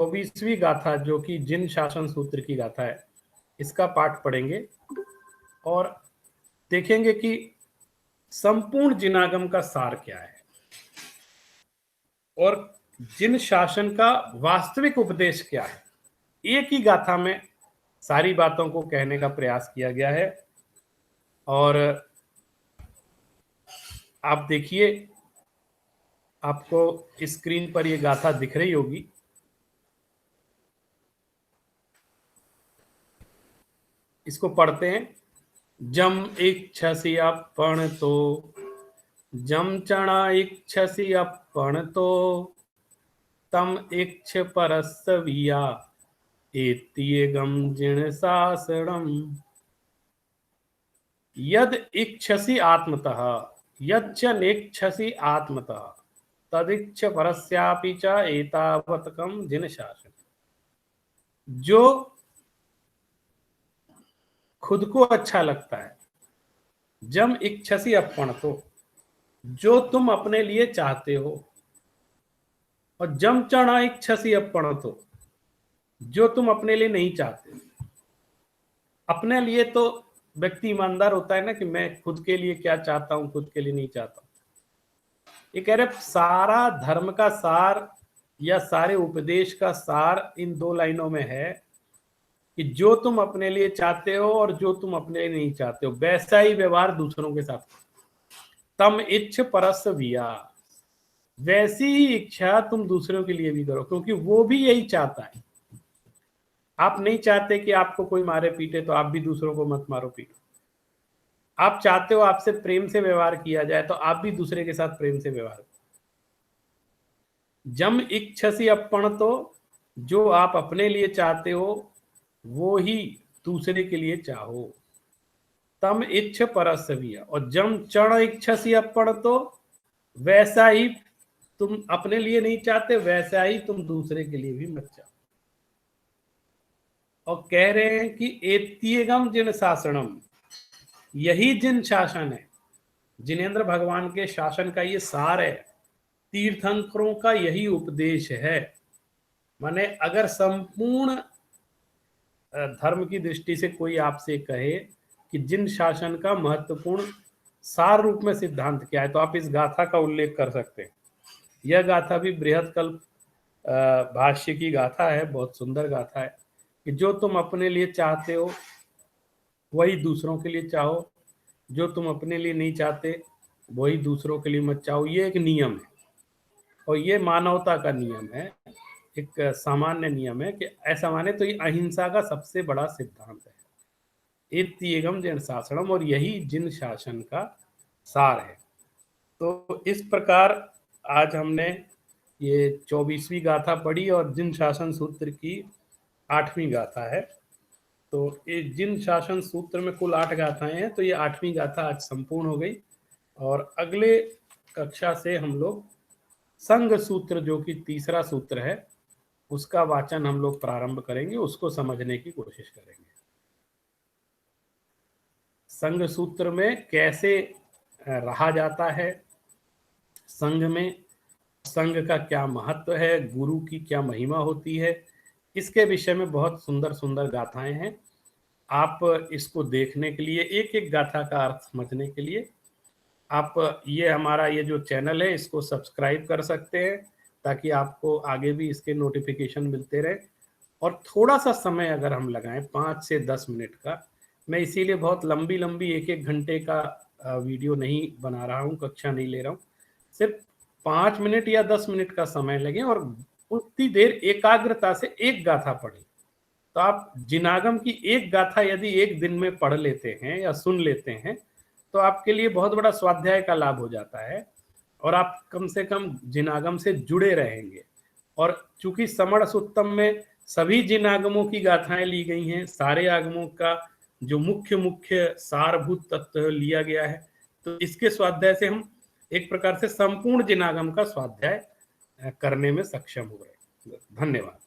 24वीं गाथा जो कि जिन शासन सूत्र की गाथा है, इसका पाठ पढ़ेंगे और देखेंगे कि संपूर्ण जिनागम का सार क्या है और जिन शासन का वास्तविक उपदेश क्या है। एक ही गाथा में सारी बातों को कहने का प्रयास किया गया है। और आप देखिए, आपको स्क्रीन पर ये गाथा दिख रही होगी। इसको पढ़ते हैं। जम इच्छसि अपन तो, जम चणा इच्छसि अपन तो, तम इच्छ परस्विया एत्येगम जिण शासनम। यद इच्छसि आत्मतः, यच्च नेच्छसि आत्मतः, तदिच्छ परस्यापि च एतावत्कम जिन शासन। जो खुद को अच्छा लगता है, जम इच्छसि अपन तो, जो तुम अपने लिए चाहते हो, और जम चढ़ा इच्छसि अपन तो, जो तुम अपने लिए नहीं चाहते। अपने लिए तो व्यक्ति ईमानदार होता है ना कि मैं खुद के लिए क्या चाहता हूं, खुद के लिए नहीं चाहता हूं। ये कह रहे सारा धर्म का सार या सारे उपदेश का सार इन दो लाइनों में है कि जो तुम अपने लिए चाहते हो और जो तुम अपने लिए नहीं चाहते हो, वैसा ही व्यवहार दूसरों के साथ। तम इच्छ परस्विया, वैसी ही इच्छा तुम दूसरों के लिए भी करो, क्योंकि वो भी यही चाहता है। आप नहीं चाहते कि आपको कोई मारे पीटे, तो आप भी दूसरों को मत मारो पीटो। आप चाहते हो आपसे प्रेम से व्यवहार किया जाए, तो आप भी दूसरे के साथ प्रेम से व्यवहार करो। जम इच्छसि अपन तो, जो आप अपने लिए चाहते हो वो ही दूसरे के लिए चाहो। तम इच्छ परस्विया, और जम चढ़ इच्छसि अपन तो, वैसा ही तुम अपने लिए नहीं चाहते, वैसा ही तुम दूसरे के लिए भी मत चाहो। और कह रहे हैं कि एत्येगम जिन शासनम, यही जिन शासन है, जिनेंद्र भगवान के शासन का ये सार है, तीर्थंकरों का यही उपदेश है। माने अगर संपूर्ण धर्म की दृष्टि से कोई आपसे कहे कि जिन शासन का महत्वपूर्ण सार रूप में सिद्धांत क्या है, तो आप इस गाथा का उल्लेख कर सकते हैं। यह गाथा भी बृहत्कल्प भाष्य की गाथा है, बहुत सुंदर गाथा है कि जो तुम अपने लिए चाहते हो वही दूसरों के लिए चाहो, जो तुम अपने लिए नहीं चाहते वही दूसरों के लिए मत चाहो। ये एक नियम है और ये मानवता का नियम है, एक सामान्य नियम है कि ऐसा माने तो ये अहिंसा का सबसे बड़ा सिद्धांत है। इत्येगम जिन शासनम, और यही जिन शासन का सार है। तो इस प्रकार आज हमने ये 24वीं गाथा पढ़ी और जिन शासन सूत्र की 8वीं गाथा है। तो ये जिन शासन सूत्र में कुल 8 गाथाएं हैं, तो ये 8वीं गाथा आज संपूर्ण हो गई। और अगले कक्षा से हम लोग संघ सूत्र जो कि तीसरा सूत्र है, उसका वाचन हम लोग प्रारंभ करेंगे, उसको समझने की कोशिश करेंगे। संघ सूत्र में कैसे रहा जाता है, संघ में संघ का क्या महत्व है, गुरु की क्या महिमा होती है, इसके विषय में बहुत सुंदर सुंदर गाथाएं हैं। आप इसको देखने के लिए, एक एक गाथा का अर्थ समझने के लिए आप ये हमारा ये जो चैनल है इसको सब्सक्राइब कर सकते हैं, ताकि आपको आगे भी इसके नोटिफिकेशन मिलते रहे। और थोड़ा सा समय अगर हम लगाएं 5 से 10 मिनट का, मैं इसीलिए बहुत लंबी लंबी 1-1 घंटे का वीडियो नहीं बना रहा हूँ, कक्षा नहीं ले रहा हूँ। सिर्फ 5 मिनट या 10 मिनट का समय लगे और उतनी देर एकाग्रता से एक गाथा पढ़ें। तो आप जिनागम की एक गाथा यदि एक दिन में पढ़ लेते हैं या सुन लेते हैं, तो आपके लिए बहुत बड़ा स्वाध्याय का लाभ हो जाता है और आप कम से कम जिनागम से जुड़े रहेंगे। और चूंकि समण सुत्तम में सभी जिनागमों की गाथाएं ली गई हैं, सारे आगमों का जो मुख्य मुख्य सारभूत तत्व लिया गया है, तो इसके स्वाध्याय से हम एक प्रकार से संपूर्ण जिनागम का स्वाध्याय करने में सक्षम हो रहे हैं। धन्यवाद।